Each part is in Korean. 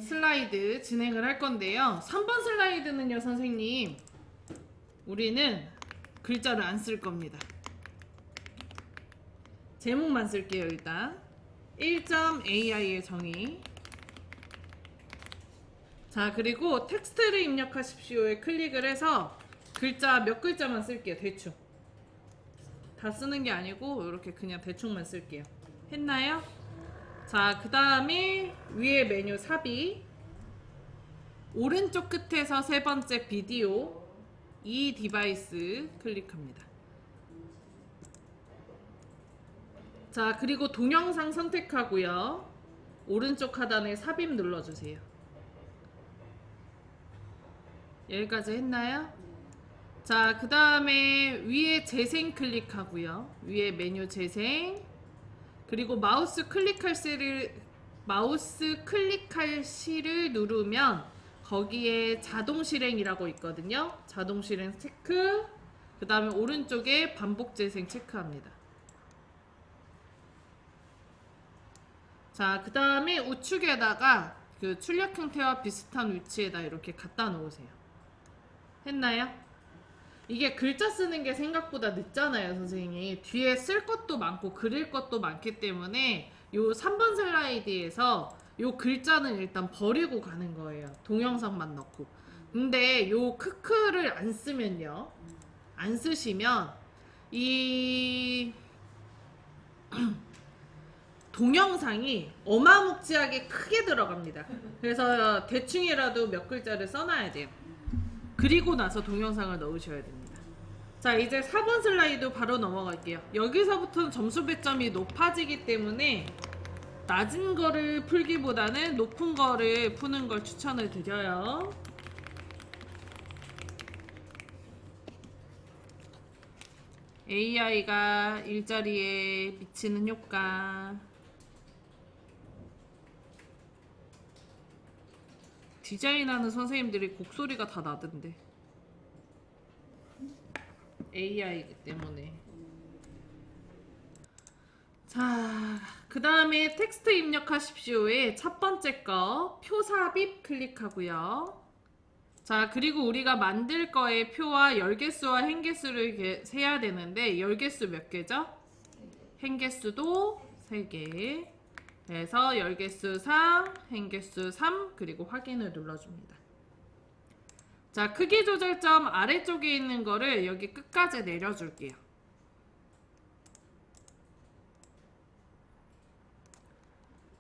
슬라이드 진행을 할 건데요. 3번 슬라이드는요, 선생님, 우리는 글자를 안 쓸 겁니다. 제목만 쓸게요. 일단 1.ai의 정의. 자, 그리고 텍스트를 입력하십시오에 클릭을 해서 글자 몇 글자만 쓸게요. 대충 다 쓰는 게 아니고 이렇게 그냥 대충만 쓸게요. 했나요? 자, 그 다음에 위에 메뉴 삽입, 오른쪽 끝에서 세 번째 비디오, 이 디바이스 클릭합니다. 자, 그리고 동영상 선택하고요. 오른쪽 하단에 삽입 눌러주세요. 여기까지 했나요? 자, 그 다음에 위에 재생 클릭하고요. 위에 메뉴 재생, 그리고 마우스 클릭할 실을 누르면 거기에 자동 실행이라고 있거든요. 자동 실행 체크. 그 다음에 오른쪽에 반복 재생 체크합니다. 자, 그 다음에 우측에다가 그 출력 형태와 비슷한 위치에다 이렇게 갖다 놓으세요. 했나요? 이게 글자 쓰는 게 생각보다 늦잖아요, 선생님이. 뒤에 쓸 것도 많고 그릴 것도 많기 때문에 요 3번 슬라이드에서 요 글자는 일단 버리고 가는 거예요. 동영상만 넣고. 근데 요 크크를 안 쓰면요, 안 쓰시면 이 동영상이 어마무지하게 크게 들어갑니다. 그래서 대충이라도 몇 글자를 써놔야 돼요. 그리고 나서 동영상을 넣으셔야 됩니다. 자, 이제 4번 슬라이드 바로 넘어갈게요. 여기서부터는 점수 배점이 높아지기 때문에 낮은 거를 풀기보다는 높은 거를 푸는 걸 추천을 드려요. AI가 일자리에 미치는 효과. 디자인하는 선생님들이 곡소리가 다 나던데. AI이기 때문에. 자, 그 다음에 텍스트 입력하십시오에 첫 번째 거 표 삽입 클릭하고요. 자, 그리고 우리가 만들 거의 표와 열개수와 행개수를 세야 되는데, 열개수 몇 개죠? 행개수도 3개. 그래서 열개수 3, 행개수 3, 그리고 확인을 눌러줍니다. 자, 크기 조절점 아래쪽에 있는 거를 여기 끝까지 내려줄게요.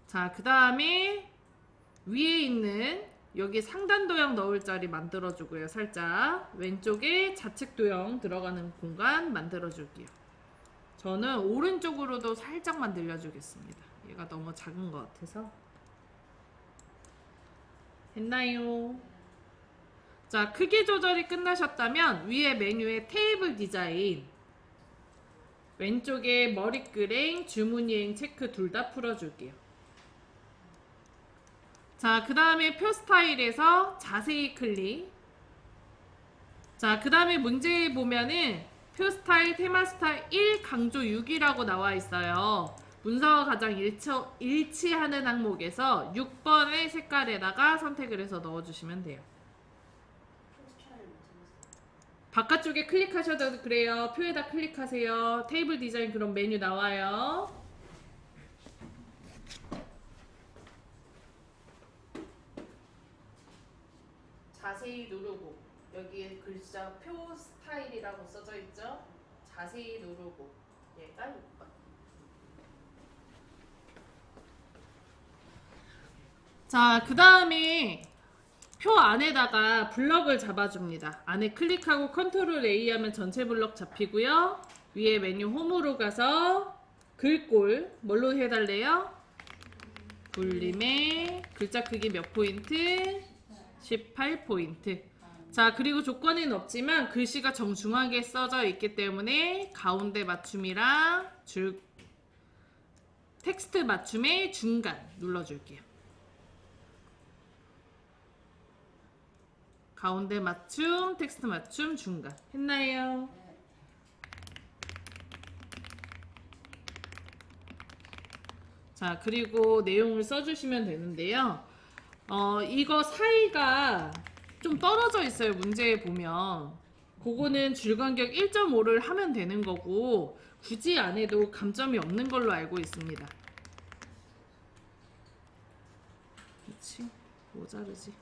자, 그 다음에 위에 있는 여기 상단 도형 넣을 자리 만들어주고요. 살짝 왼쪽에 좌측 도형 들어가는 공간 만들어줄게요. 저는 오른쪽으로도 살짝만 늘려주겠습니다. 얘가 너무 작은 것 같아서. 했나요? 자, 크기 조절이 끝나셨다면 위에 메뉴에 테이블 디자인, 왼쪽에 머리끄랭, 주문이행 체크 둘 다 풀어줄게요. 자, 그 다음에 표 스타일에서 자세히 클릭. 자, 그 다음에 문제에 보면은 표 스타일, 테마 스타일 1 강조 6이라고 나와 있어요. 문서와 가장 일치하는 항목에서 6번의 색깔에다가 선택을 해서 넣어주시면 돼요. 바깥쪽에 클릭하셔도 그래요. 표에다 클릭하세요. 테이블 디자인 그런 메뉴 나와요. 자세히 누르고, 여기에 글자 표 스타일이라고 써져 있죠? 자세히 누르고, 얘가 6번. 자, 그 다음에 표 안에다가 블럭을 잡아줍니다. 안에 클릭하고 컨트롤 A 하면 전체 블럭 잡히고요. 위에 메뉴 홈으로 가서 글꼴 뭘로 해달래요? 굴림에 글자 크기 몇 포인트? 18포인트. 자, 그리고 조건은 없지만 글씨가 정중하게 써져 있기 때문에 가운데 맞춤이랑 텍스트 맞춤의 중간 눌러줄게요. 가운데 맞춤, 텍스트 맞춤, 중간. 했나요? 자, 그리고 내용을 써주시면 되는데요. 이거 사이가 좀 떨어져 있어요. 문제에 보면. 그거는 줄간격 1.5를 하면 되는 거고 굳이 안 해도 감점이 없는 걸로 알고 있습니다. 그렇지? 모자르지.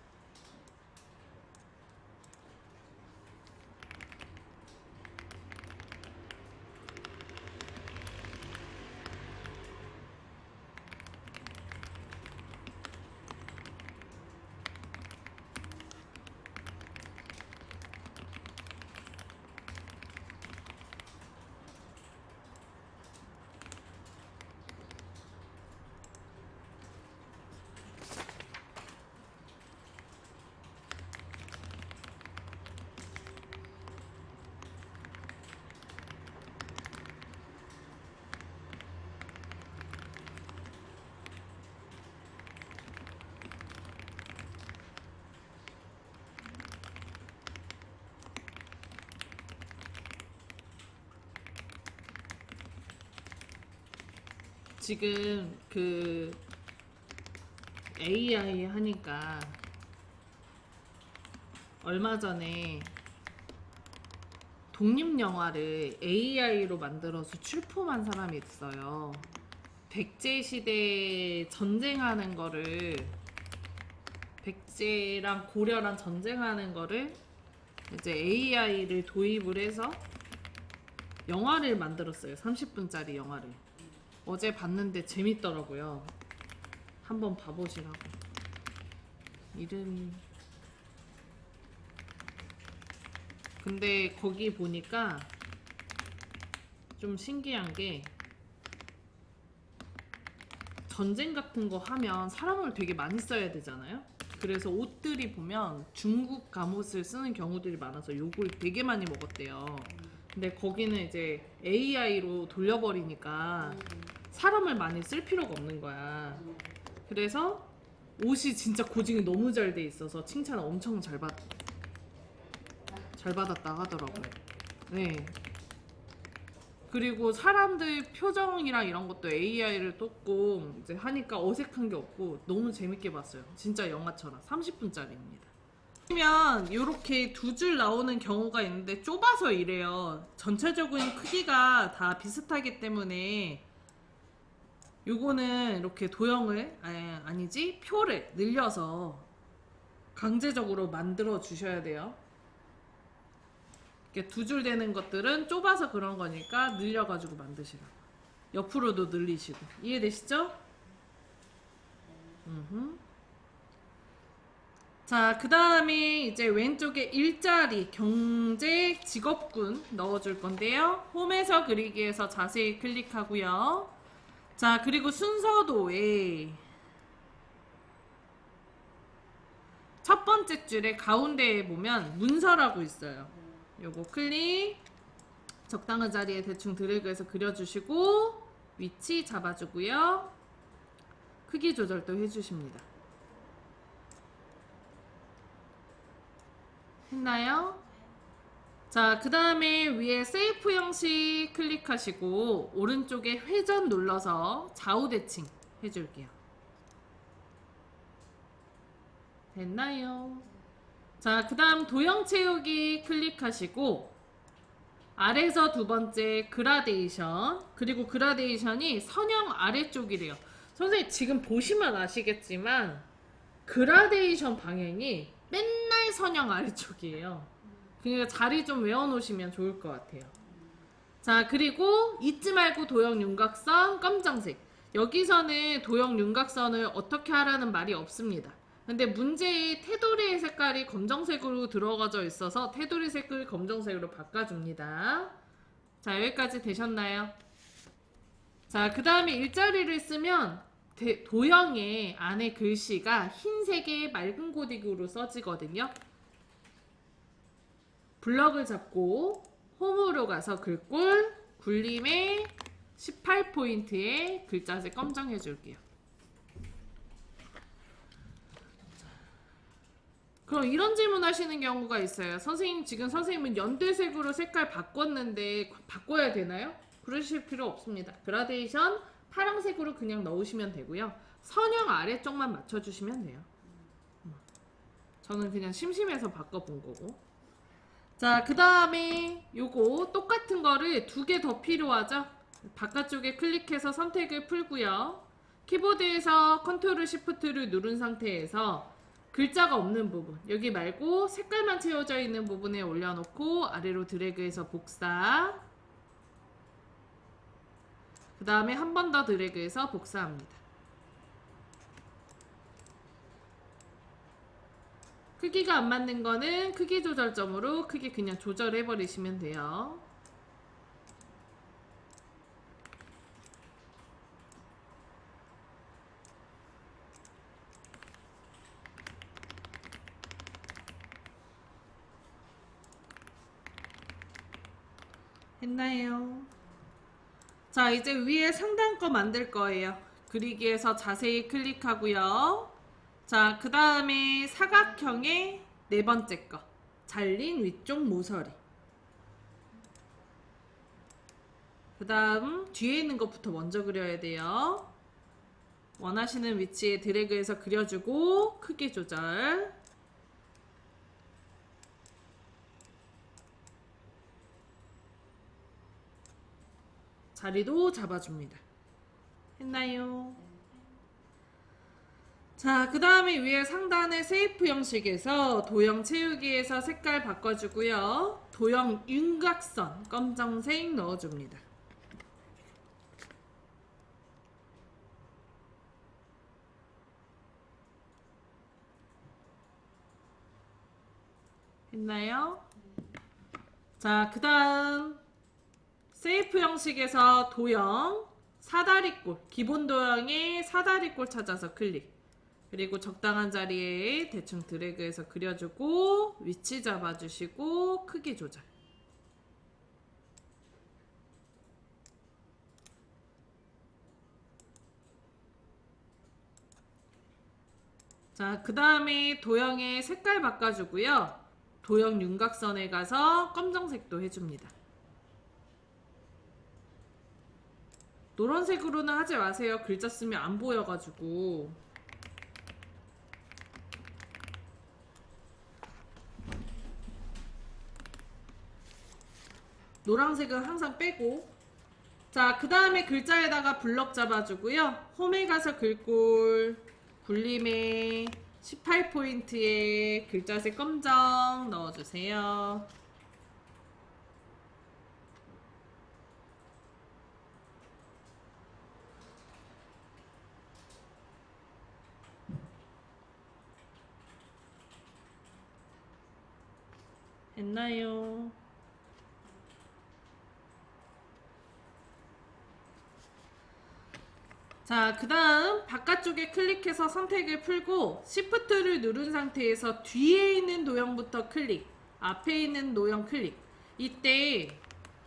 지금 그 AI 하니까 얼마 전에 독립영화를 AI로 만들어서 출품한 사람이 있어요. 백제시대 전쟁하는 거를, 백제랑 고려랑 전쟁하는 거를 이제 AI를 도입을 해서 영화를 만들었어요. 30분짜리 영화를. 어제 봤는데 재밌더라고요. 한번 봐보시라고. 이름이. 근데 거기 보니까 좀 신기한 게 전쟁 같은 거 하면 사람을 되게 많이 써야 되잖아요. 그래서 옷들이 보면 중국 갑옷을 쓰는 경우들이 많아서 욕을 되게 많이 먹었대요. 근데 거기는 이제 AI로 돌려버리니까 사람을 많이 쓸 필요가 없는 거야. 그래서 옷이 진짜 고증이 너무 잘 돼 있어서 칭찬을 엄청 잘 받았다 하더라고요. 네. 그리고 사람들 표정이랑 이런 것도 AI를 떴고 이제 하니까 어색한 게 없고 너무 재밌게 봤어요. 진짜 영화처럼 30분짜리입니다. 그러면 이렇게 두 줄 나오는 경우가 있는데 좁아서 이래요. 전체적인 크기가 다 비슷하기 때문에 요거는 이렇게 도형을 아니지 표를 늘려서 강제적으로 만들어 주셔야 돼요. 이렇게 두 줄 되는 것들은 좁아서 그런 거니까 늘려가지고 만드시라고. 옆으로도 늘리시고. 이해되시죠? 자, 그 다음에 이제 왼쪽에 일자리, 경제, 직업군 넣어줄 건데요. 홈에서 그리기에서 자세히 클릭하고요. 자, 그리고 순서도에 첫 번째 줄에 가운데에 보면 문서라고 있어요. 요거 클릭, 적당한 자리에 대충 드래그해서 그려주시고 위치 잡아주고요. 크기 조절도 해주십니다. 했나요? 자, 그 다음에 위에 세이프 형식 클릭하시고 오른쪽에 회전 눌러서 좌우 대칭 해줄게요. 됐나요? 자, 그 다음 도형 채우기 클릭하시고 아래에서 두 번째 그라데이션, 그리고 그라데이션이 선형 아래쪽이래요. 선생님 지금 보시면 아시겠지만 그라데이션 방향이 맨날 선형 아래쪽이에요. 그러니까 자리 좀 외워놓으시면 좋을 것 같아요. 자, 그리고 잊지 말고 도형 윤곽선 검정색. 여기서는 도형 윤곽선을 어떻게 하라는 말이 없습니다. 근데 문제의 테두리의 색깔이 검정색으로 들어가져 있어서 테두리 색을 검정색으로 바꿔줍니다. 자, 여기까지 되셨나요? 자, 그 다음에 일자리를 쓰면 도형의 안에 글씨가 흰색의 맑은 고딕으로 써지거든요. 블럭을 잡고 홈으로 가서 글꼴 굴림에 18포인트에 글자색 검정 해줄게요. 그럼 이런 질문 하시는 경우가 있어요. 선생님, 지금 선생님은 연두색으로 색깔 바꿨는데 바꿔야 되나요? 그러실 필요 없습니다. 그라데이션 파란색으로 그냥 넣으시면 되고요. 선형 아래쪽만 맞춰주시면 돼요. 저는 그냥 심심해서 바꿔본 거고. 자, 그 다음에 요거 똑같은 거를 두 개 더 필요하죠. 바깥쪽에 클릭해서 선택을 풀고요. 키보드에서 컨트롤 시프트를 누른 상태에서 글자가 없는 부분, 여기 말고 색깔만 채워져 있는 부분에 올려놓고 아래로 드래그해서 복사. 그 다음에 한 번 더 드래그해서 복사합니다. 크기가 안 맞는 거는 크기 조절점으로 크기 그냥 조절해 버리시면 돼요. 했나요? 자, 이제 위에 상단 거 만들 거예요. 그리기에서 자세히 클릭하고요. 자, 그 다음에 사각형의 네 번째 거. 잘린 위쪽 모서리. 그 다음 뒤에 있는 것부터 먼저 그려야 돼요. 원하시는 위치에 드래그해서 그려주고 크기 조절. 자리도 잡아줍니다. 했나요? 자, 그 다음에 위에 상단의 세이프 형식에서 도형 채우기에서 색깔 바꿔주고요. 도형 윤곽선 검정색 넣어줍니다. 했나요? 자, 그 다음 세이프 형식에서 도형 사다리꼴, 기본 도형의 사다리꼴 찾아서 클릭. 그리고 적당한 자리에 대충 드래그해서 그려주고 위치 잡아주시고 크기 조절. 자, 그 다음에 도형의 색깔 바꿔주고요. 도형 윤곽선에 가서 검정색도 해줍니다. 노란색으로는 하지 마세요. 글자 쓰면 안 보여가지고. 노란색은 항상 빼고. 자, 그 다음에 글자에다가 블럭 잡아주고요. 홈에 가서 글꼴 굴림에 18포인트에 글자색 검정 넣어주세요. 했나요? 자, 그 다음 바깥쪽에 클릭해서 선택을 풀고 Shift를 누른 상태에서 뒤에 있는 도형부터 클릭, 앞에 있는 도형 클릭. 이때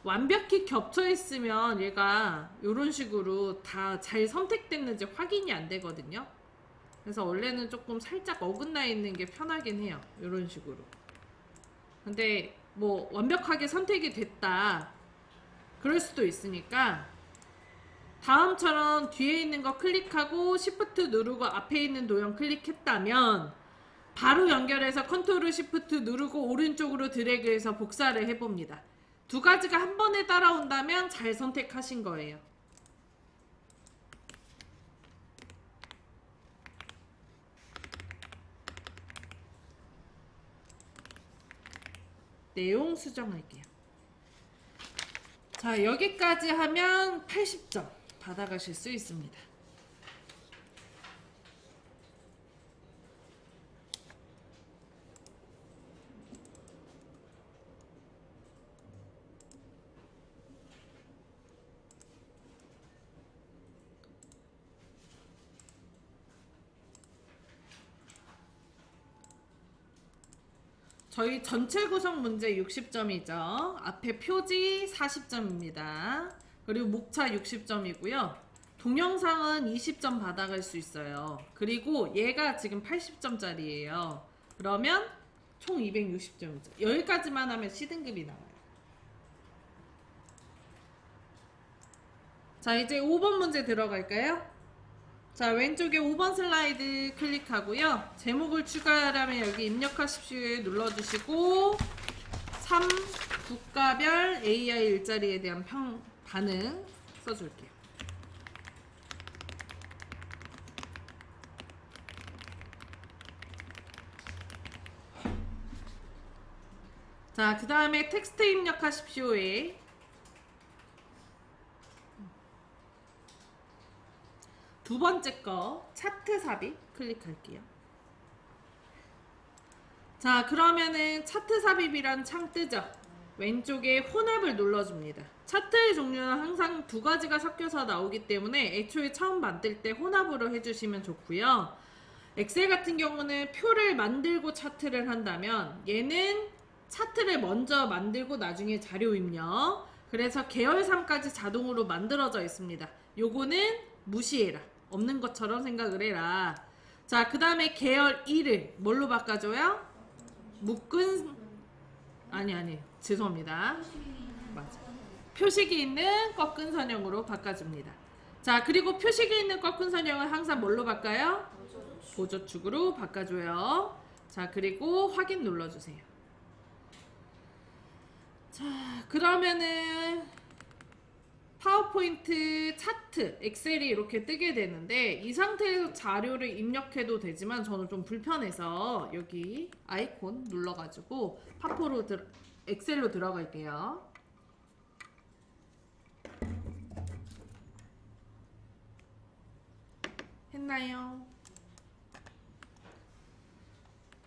완벽히 겹쳐 있으면 얘가 이런 식으로 다 잘 선택됐는지 확인이 안 되거든요. 그래서 원래는 조금 살짝 어긋나 있는 게 편하긴 해요. 이런 식으로. 근데 뭐 완벽하게 선택이 됐다 그럴 수도 있으니까 다음처럼 뒤에 있는 거 클릭하고 Shift 누르고 앞에 있는 도형 클릭했다면 바로 연결해서 컨트롤 Shift 누르고 오른쪽으로 드래그해서 복사를 해봅니다. 두 가지가 한 번에 따라온다면 잘 선택하신 거예요. 내용 수정할게요. 자, 여기까지 하면 80점 받아가실 수 있습니다. 저희 전체 구성 문제 60점이죠. 앞에 표지 40점입니다. 그리고 목차 60점이고요. 동영상은 20점 받아갈 수 있어요. 그리고 얘가 지금 80점짜리예요. 그러면 총 260점이죠. 여기까지만 하면 C등급이 나와요. 자, 이제 5번 문제 들어갈까요? 자, 왼쪽에 5번 슬라이드 클릭하고요. 제목을 추가하려면 여기 입력하십시오에 눌러주시고 3. 국가별 AI 일자리에 대한 반응 써줄게요. 자, 그 다음에 텍스트 입력하십시오에 두 번째 거 차트 삽입 클릭할게요. 자, 그러면은 차트 삽입이란 창 뜨죠? 왼쪽에 혼합을 눌러줍니다. 차트의 종류는 항상 두 가지가 섞여서 나오기 때문에 애초에 처음 만들 때 혼합으로 해주시면 좋고요. 엑셀 같은 경우는 표를 만들고 차트를 한다면 얘는 차트를 먼저 만들고 나중에 자료 입력. 그래서 계열 3까지 자동으로 만들어져 있습니다. 요거는 무시해라. 없는 것처럼 생각을 해라. 자, 그 다음에 계열 2를 뭘로 바꿔줘요? 묶은 아니 죄송합니다. 맞아. 표식이 있는 꺾은 선형으로 바꿔줍니다. 자, 그리고 표식이 있는 꺾은 선형을 항상 뭘로 바꿔요? 보조축으로 바꿔줘요. 자, 그리고 확인 눌러주세요. 자, 그러면은 파워포인트 차트 엑셀이 이렇게 뜨게 되는데 이 상태에서 자료를 입력해도 되지만 저는 좀 불편해서 여기 아이콘 눌러가지고 엑셀로 들어갈게요. 했나요?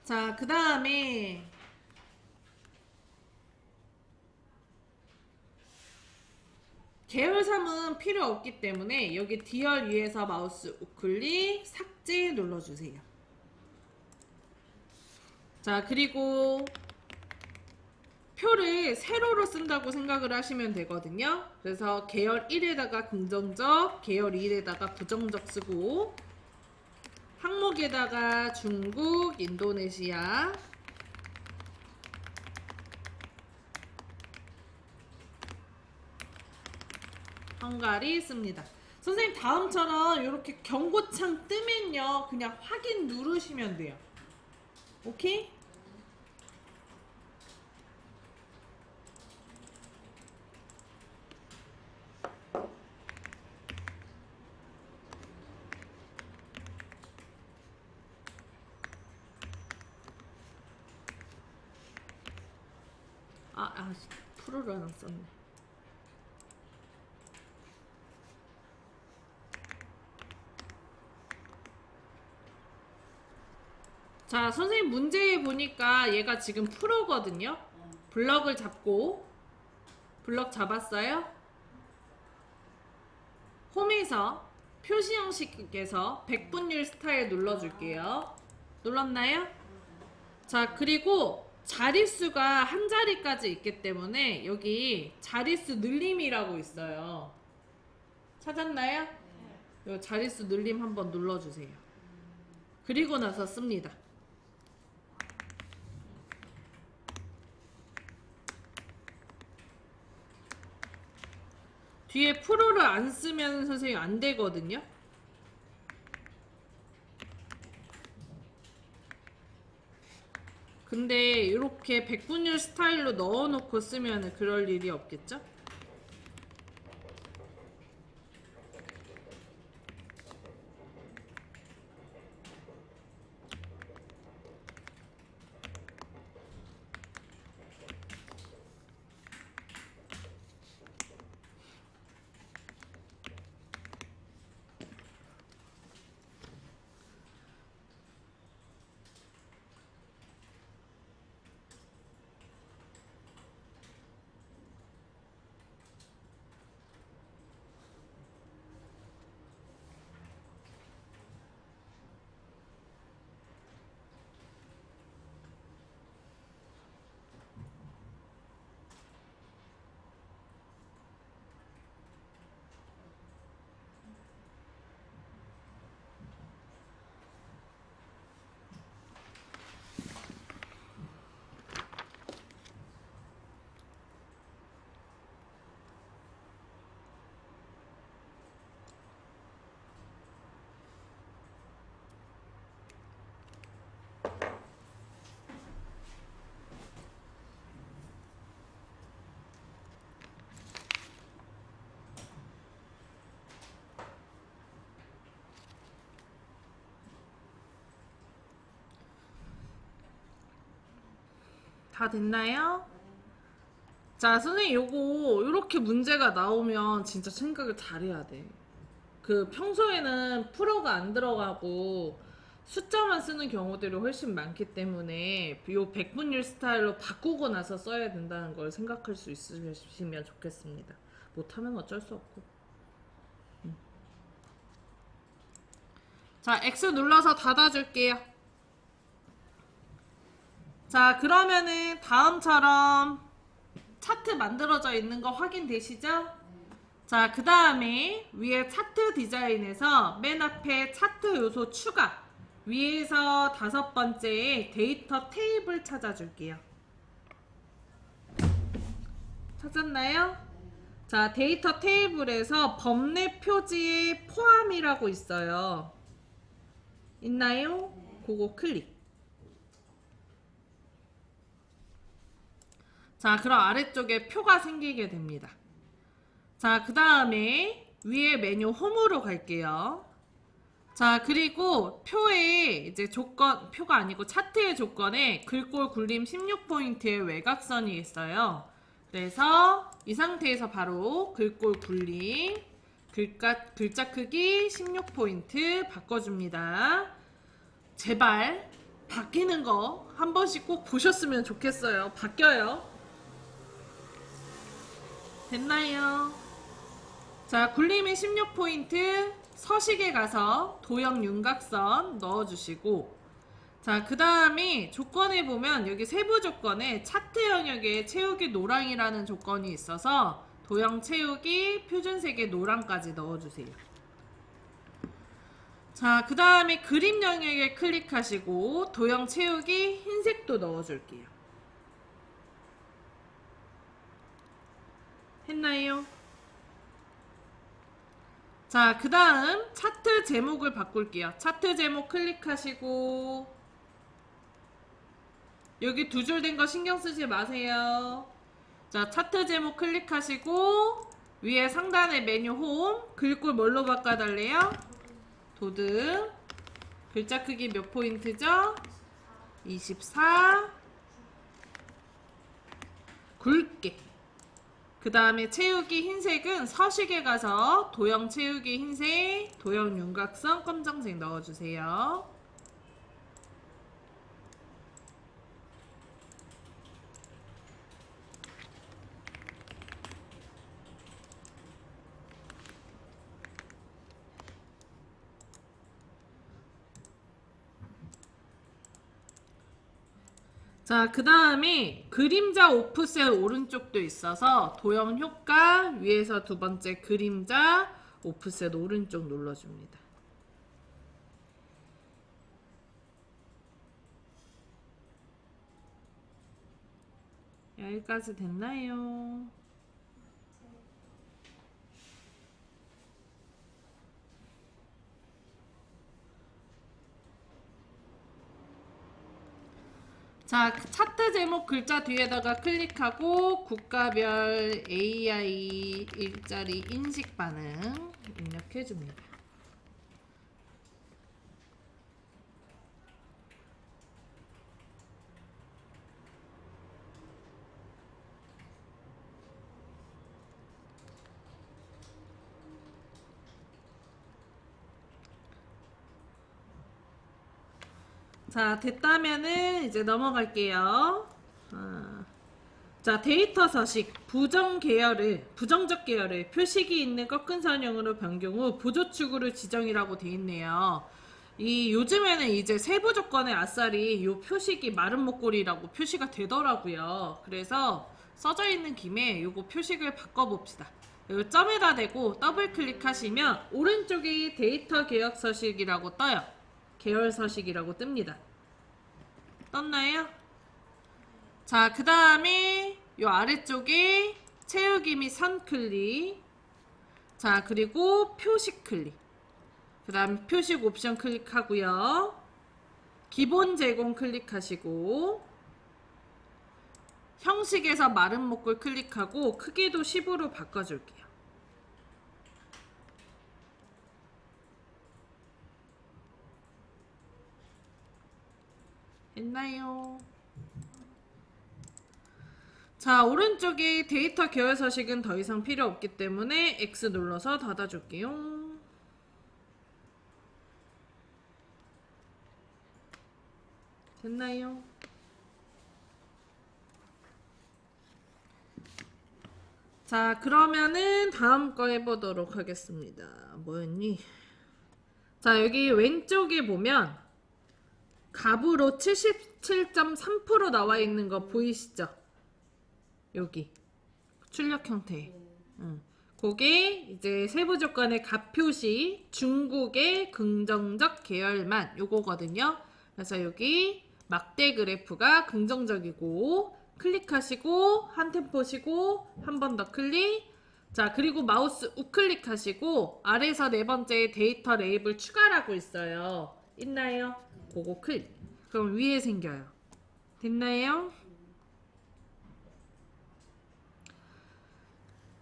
자, 그 다음에 계열 3은 필요 없기 때문에 여기 D열 위에서 마우스 우클릭 삭제 눌러주세요. 자, 그리고 표를 세로로 쓴다고 생각을 하시면 되거든요. 그래서 계열 1에다가 긍정적, 계열 2에다가 부정적 쓰고 항목에다가 중국, 인도네시아, 헝가리 씁니다. 선생님 다음처럼 이렇게 경고창 뜨면요 그냥 확인 누르시면 돼요. 오케이? 프로를 하나 썼네. 자, 선생님 문제에 보니까 얘가 지금 프로거든요. 블럭을 잡고 블럭 잡았어요? 홈에서 표시 형식에서 백분율 스타일 눌러줄게요. 눌렀나요? 자, 그리고 자릿수가 한 자리까지 있기 때문에 여기 자릿수 늘림이라고 있어요. 찾았나요? 이 자릿수 늘림 한번 눌러주세요. 그리고 나서 씁니다. 뒤에 프로를 안 쓰면 선생님 안 되거든요. 근데 이렇게 백분율 스타일로 넣어놓고 쓰면 그럴 일이 없겠죠? 다 됐나요? 자, 선생님 요거 이렇게 문제가 나오면 진짜 생각을 잘해야 돼. 그 평소에는 풀어가 안 들어가고 숫자만 쓰는 경우들이 훨씬 많기 때문에 요 백분율 스타일로 바꾸고 나서 써야 된다는 걸 생각할 수 있으시면 좋겠습니다. 못하면 어쩔 수 없고. 자, X 눌러서 닫아줄게요. 자, 그러면은 다음처럼 차트 만들어져 있는 거 확인되시죠? 자, 그 다음에 위에 차트 디자인에서 맨 앞에 차트 요소 추가 위에서 5번째에 데이터 테이블 찾아줄게요. 찾았나요? 자, 데이터 테이블에서 범례 표지의 포함이라고 있어요. 있나요? 그거 클릭. 자, 그럼 아래쪽에 표가 생기게 됩니다. 자, 그 다음에 위에 메뉴 홈으로 갈게요. 자, 그리고 표에 이제 조건, 표가 아니고 차트의 조건에 글꼴 굴림 16포인트의 외곽선이 있어요. 그래서 이 상태에서 바로 글꼴 굴림, 글자 크기 16포인트 바꿔줍니다. 제발 바뀌는 거 한 번씩 꼭 보셨으면 좋겠어요. 바뀌어요. 됐나요? 자, 굴림의 16포인트 서식에 가서 도형 윤곽선 넣어주시고, 자, 그 다음에 조건에 보면 여기 세부 조건에 차트 영역에 채우기 노랑이라는 조건이 있어서 도형 채우기 표준색의 노랑까지 넣어주세요. 자, 그 다음에 그림 영역에 클릭하시고 도형 채우기 흰색도 넣어줄게요. 했나요? 자, 그 다음 차트 제목을 바꿀게요. 차트 제목 클릭하시고 여기 두 줄 된 거 신경 쓰지 마세요. 자, 차트 제목 클릭하시고 위에 상단에 메뉴 홈 글꼴 뭘로 바꿔달래요? 도드. 글자 크기 몇 포인트죠? 24. 굵게. 그 다음에 채우기 흰색은 서식에 가서 도형 채우기 흰색, 도형 윤곽선 검정색 넣어주세요. 자, 그 다음에 그림자 오프셋 오른쪽도 있어서 도형 효과 위에서 두 번째 그림자 오프셋 오른쪽 눌러줍니다. 여기까지 됐나요? 자, 차트 제목 글자 뒤에다가 클릭하고 국가별 AI 일자리 인식 반응 입력해줍니다. 자, 됐다면은 이제 넘어갈게요. 자, 데이터 서식 부정적 계열을 표식이 있는 꺾은 선형으로 변경 후 보조축으로 지정이라고 돼 있네요. 이 요즘에는 이제 세부 조건의 아싸리 요 표식이 마른 목걸이라고 표시가 되더라고요. 그래서 써져 있는 김에 요거 표식을 바꿔봅시다. 요 점에다 대고 더블 클릭하시면 오른쪽에 데이터 개혁 서식이라고 떠요. 계열 서식이라고 뜹니다. 떴나요? 자, 그 다음에 요 아래쪽에 채우기 및 선 클릭. 자, 그리고 표식 클릭. 그 다음 표식 옵션 클릭하고요. 기본 제공 클릭하시고 형식에서 마른 목골 클릭하고 크기도 10으로 바꿔줄게요. 했나요? 자, 오른쪽에 데이터 계열 서식은 더 이상 필요 없기 때문에 X 눌러서 닫아줄게요. 됐나요? 자, 그러면은 다음 거 해보도록 하겠습니다. 뭐였니? 자, 여기 왼쪽에 보면 값으로 77.3% 나와 있는 거 보이시죠? 여기 출력 형태. 그게 이제 세부 조건의 값 표시, 중국의 긍정적 계열만 요거거든요. 그래서 여기 막대 그래프가 긍정적이고 클릭하시고 한 템 보시고 한 번 더 클릭. 자, 그리고 마우스 우클릭하시고 아래에서 네 번째 데이터 레이블 추가라고 있어요. 있나요? 그거 클릭. 그럼 위에 생겨요. 됐나요?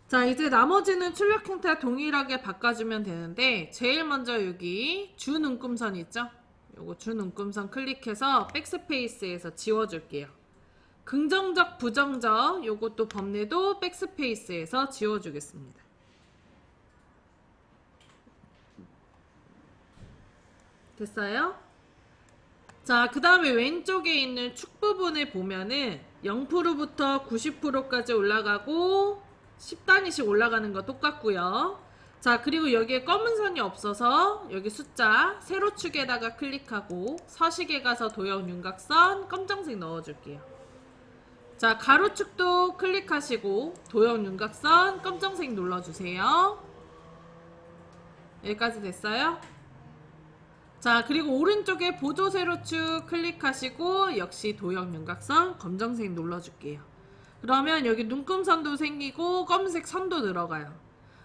자, 이제 나머지는 출력 형태와 동일하게 바꿔주면 되는데 제일 먼저 여기 주 눈금선 있죠? 요거 주 눈금선 클릭해서 백스페이스에서 지워줄게요. 긍정적, 부정적 요것도 범례도 백스페이스에서 지워주겠습니다. 됐어요? 자, 그 다음에 왼쪽에 있는 축 부분을 보면은 0%부터 90%까지 올라가고 10단위씩 올라가는 거 똑같고요. 자, 그리고 여기에 검은 선이 없어서 여기 숫자 세로 축에다가 클릭하고 서식에 가서 도형 윤곽선 검정색 넣어줄게요. 자, 가로축도 클릭하시고 도형 윤곽선 검정색 눌러주세요. 여기까지 됐어요? 자, 그리고 오른쪽에 보조 세로축 클릭하시고 역시 도형 윤곽선 검정색 눌러줄게요. 그러면 여기 눈금선도 생기고 검은색 선도 들어가요.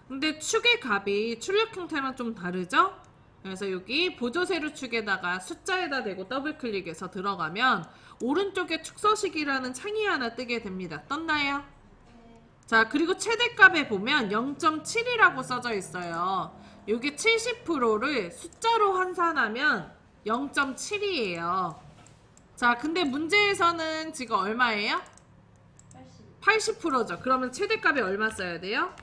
근데 축의 값이 출력 형태랑 좀 다르죠? 그래서 여기 보조 세로축에다가 숫자에다 대고 더블 클릭해서 들어가면 오른쪽에 축서식이라는 창이 하나 뜨게 됩니다. 떴나요? 자, 그리고 최대값에 보면 0.7이라고 써져 있어요. 여기 70%를 숫자로 환산하면 0.7이에요. 자, 근데 문제에서는 지금 얼마예요? 80%죠. 그러면 최대값에 얼마 써야 돼요?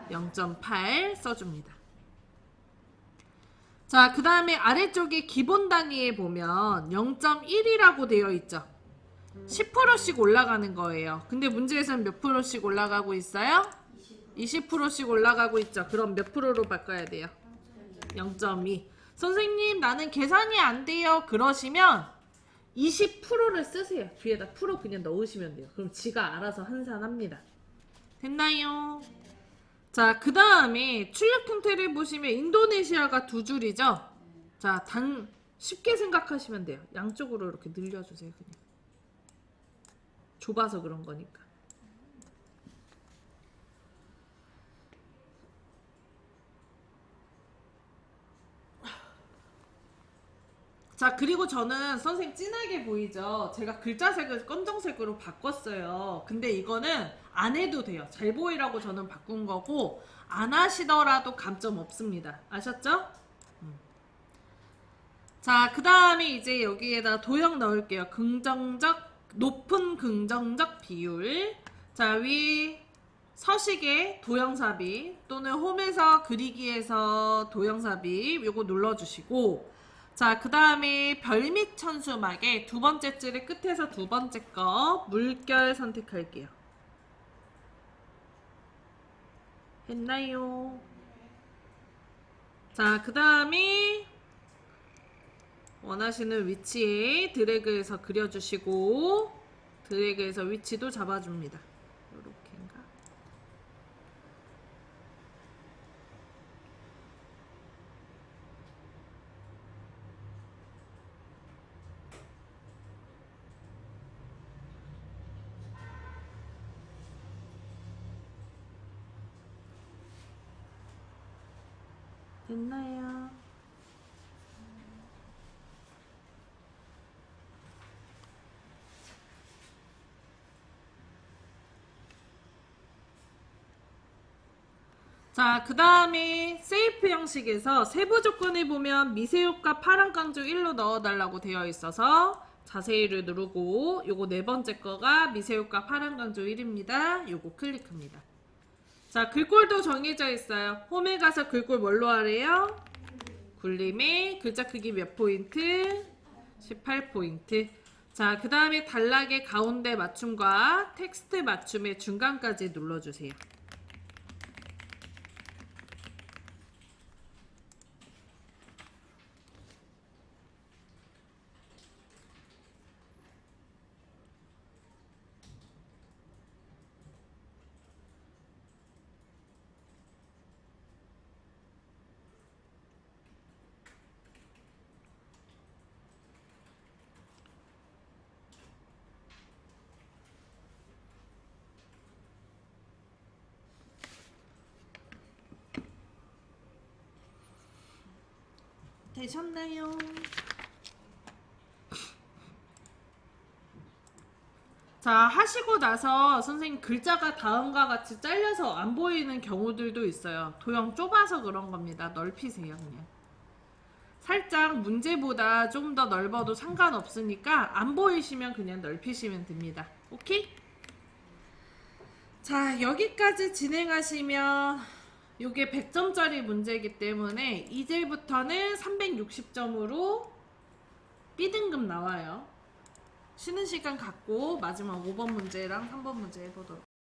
0.8 써줍니다. 자, 그 다음에 아래쪽에 기본 단위에 보면 0.1이라고 되어 있죠. 10%씩 올라가는 거예요. 근데 문제에서는 몇 프로씩 올라가고 있어요? 20%씩 올라가고 있죠. 그럼 몇 프로로 바꿔야 돼요? 0.2. 선생님, 나는 계산이 안 돼요. 그러시면 20%를 쓰세요. 뒤에다 프로 그냥 넣으시면 돼요. 그럼 지가 알아서 환산합니다. 됐나요? 자, 그 다음에 출력 형태를 보시면 인도네시아가 두 줄이죠? 자, 쉽게 생각하시면 돼요. 양쪽으로 이렇게 늘려주세요. 그냥 좁아서 그런 거니까. 자, 그리고 저는 선생님 진하게 보이죠? 제가 글자색을 검정색으로 바꿨어요. 근데 이거는 안 해도 돼요. 잘 보이라고 저는 바꾼 거고 안 하시더라도 감점 없습니다. 아셨죠? 자, 그 다음에 이제 여기에다 도형 넣을게요. 높은 긍정적 비율. 자, 위 서식에 도형삽입 또는 홈에서 그리기에서 도형삽입 요거 눌러주시고, 자, 그 다음에 별 및 천수막에 두 번째 줄의 끝에서 두 번째 거 물결 선택할게요. 했나요? 자, 그 다음에 원하시는 위치에 드래그해서 그려주시고 드래그해서 위치도 잡아줍니다. 요렇게인가? 됐나요? 자, 그 다음에 세이프 형식에서 세부 조건을 보면 미세효과 파란 강조 1로 넣어달라고 되어 있어서 자세히를 누르고 요거 네 번째 거가 미세효과 파란 강조 1입니다. 요거 클릭합니다. 자, 글꼴도 정해져 있어요. 홈에 가서 글꼴 뭘로 하래요? 굴림에 글자 크기 몇 포인트? 18포인트. 자, 그 다음에 단락의 가운데 맞춤과 텍스트 맞춤의 중간까지 눌러주세요. 되셨나요? 자, 하시고 나서 선생님 글자가 다음과 같이 잘려서 안 보이는 경우들도 있어요. 도형 좁아서 그런 겁니다. 넓히세요, 그냥. 살짝 문제보다 좀 더 넓어도 상관없으니까 안 보이시면 그냥 넓히시면 됩니다. 오케이? 자, 여기까지 진행하시면 이게 100점짜리 문제이기 때문에 이제부터는 360점으로 B등급 나와요. 쉬는 시간 갖고 마지막 5번 문제랑 3번 문제 해보도록